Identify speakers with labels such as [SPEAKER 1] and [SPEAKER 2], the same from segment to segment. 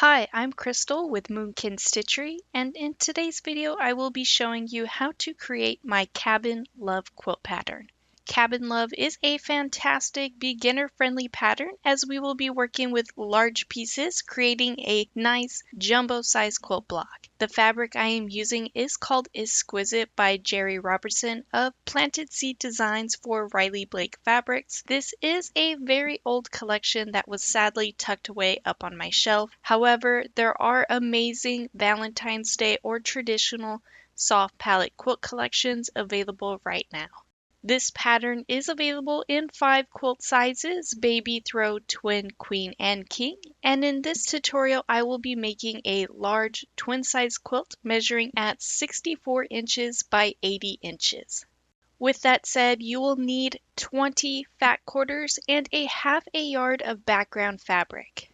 [SPEAKER 1] Hi, I'm Crystal with Moonkin Stitchery, and in today's video I will be showing you how to create my Cabin Love quilt pattern. Cabin Love is a fantastic beginner-friendly pattern as we will be working with large pieces, creating a nice jumbo-sized quilt block. The fabric I am using is called Exquisite by Jerry Robertson of Planted Seed Designs for Riley Blake Fabrics. This is a very old collection that was sadly tucked away up on my shelf. However, there are amazing Valentine's Day or traditional soft palette quilt collections available right now. This pattern is available in 5 quilt sizes: baby, throw, twin, queen, and king. And in this tutorial, I will be making a large twin size quilt measuring at 64 inches by 80 inches. With that said, you will need 20 fat quarters and a half a yard of background fabric.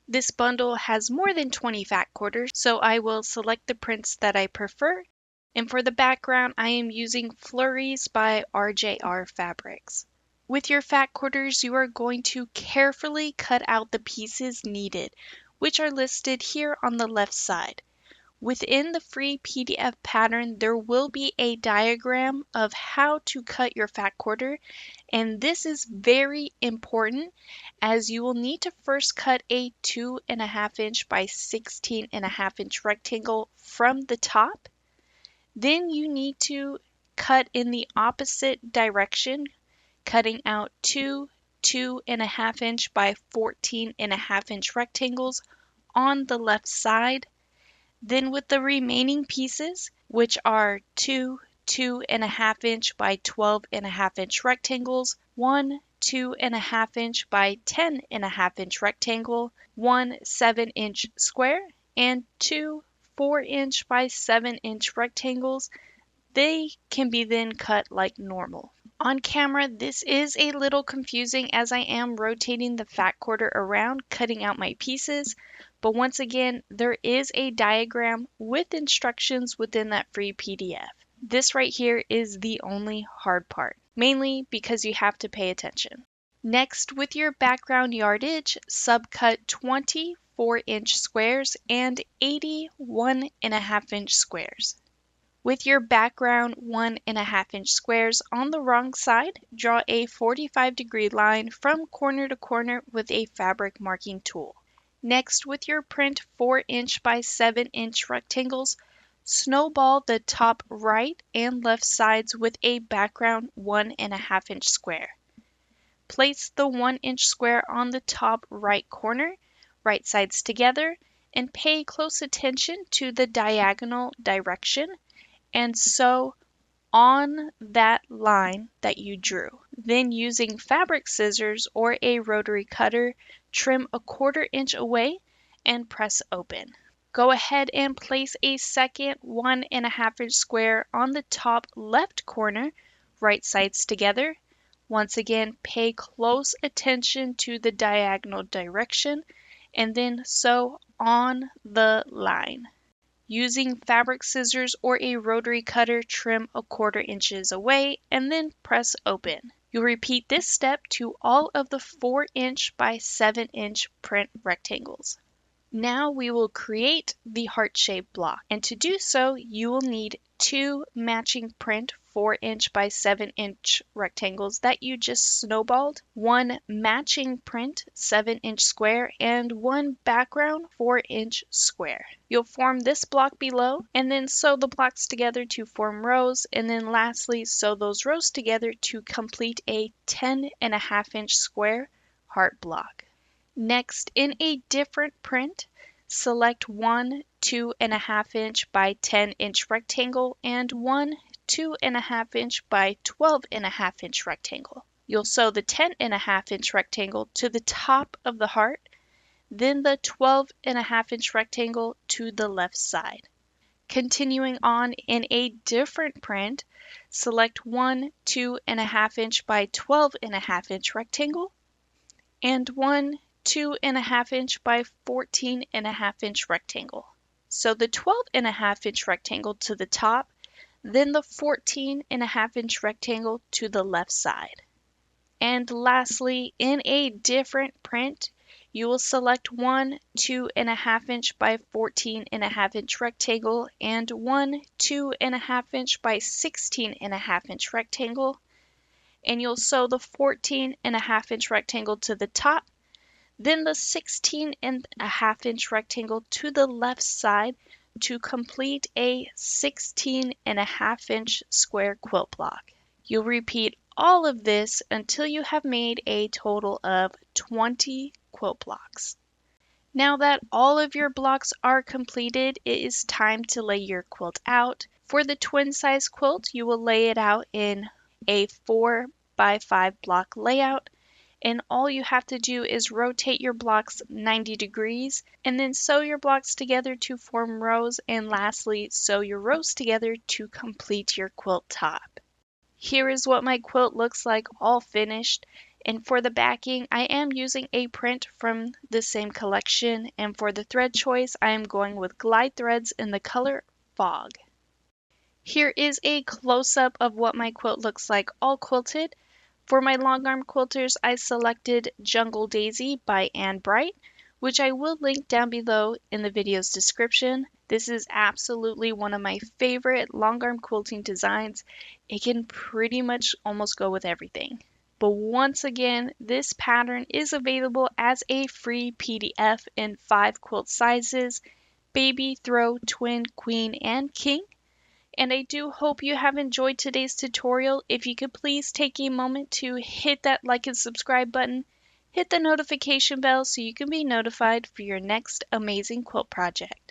[SPEAKER 1] This bundle has more than 20 fat quarters, so I will select the prints that I prefer. And for the background, I am using Flurries by RJR Fabrics. With your fat quarters, you are going to carefully cut out the pieces needed, which are listed here on the left side. Within the free PDF pattern, there will be a diagram of how to cut your fat quarter, and this is very important as you will need to first cut a 2.5 inch by 16.5 inch rectangle from the top. Then you need to cut in the opposite direction, cutting out two 2.5 inch by 14.5 inch rectangles on the left side. Then with the remaining pieces, which are two 2.5 inch by 12.5 inch rectangles, one 2.5 inch by 10.5 inch rectangle, one 7-inch square, and two 4-inch by 7-inch rectangles, they can be then cut like normal. On camera, this is a little confusing as I am rotating the fat quarter around, cutting out my pieces, but once again, there is a diagram with instructions within that free PDF. This right here is the only hard part, mainly because you have to pay attention. Next, with your background yardage, subcut 20 4-inch squares and 80 1.5-inch squares. With your background 1.5-inch squares on the wrong side, draw a 45-degree line from corner to corner with a fabric marking tool. Next, with your print 4-inch by 7-inch rectangles, snowball the top right and left sides with a background 1.5-inch square. Place the 1-inch square on the top right corner, right sides together, and pay close attention to the diagonal direction and sew on that line that you drew. Then using fabric scissors or a rotary cutter, trim a 1/4 inch away and press open. Go ahead and place a second 1.5-inch square on the top left corner, right sides together. Once again, pay close attention to the diagonal direction and then sew on the line. Using fabric scissors or a rotary cutter, trim a 1/4 inches away and then press open. You'll repeat this step to all of the 4-inch by 7-inch print rectangles. Now we will create the heart-shaped block, and to do so you will need 2 matching print 4-inch by 7-inch rectangles that you just snowballed, 1 matching print 7-inch square, and 1 background 4-inch square. You'll form this block below and then sew the blocks together to form rows, and then lastly sew those rows together to complete a 10.5-inch square heart block. Next, in a different print, select 1 2.5-inch by 10-inch rectangle and 1 2.5-inch by 12.5-inch rectangle. You'll sew the 10.5-inch rectangle to the top of the heart, then the 12.5-inch rectangle to the left side. Continuing on in a different print, select 1 2.5-inch by 12.5-inch rectangle and 1 2.5-inch by 14.5-inch rectangle. So the 12.5-inch rectangle to the top, then the 14.5-inch rectangle to the left side. And lastly, in a different print, You will select one 2.5 inch by 14.5 inch rectangle and one 2.5 inch by 16.5 inch rectangle, and you'll sew the 14.5 inch rectangle to the top, then the 16.5 inch rectangle to the left side to complete a 16.5 inch square quilt block. You'll repeat all of this until you have made a total of 20 quilt blocks. Now that all of your blocks are completed, it is time to lay your quilt out. For the twin size quilt, you will lay it out in a 4 by 5 block layout, and all you have to do is rotate your blocks 90 degrees and then sew your blocks together to form rows, and lastly sew your rows together to complete your quilt top. Here is what my quilt looks like all finished, and for the backing I am using a print from the same collection, and for the thread choice I am going with glide threads in the color Fog. Here is a close-up of what my quilt looks like all quilted. For my long arm quilters I selected Jungle Daisy by Anne Bright, which I will link down below in the video's description. This is absolutely one of my favorite long arm quilting designs. It can pretty much almost go with everything. But once again, this pattern is available as a free PDF in 5 quilt sizes: baby, throw, twin, queen, and king. And I do hope you have enjoyed today's tutorial. If you could please take a moment to hit that like and subscribe button, hit the notification bell so you can be notified for your next amazing quilt project.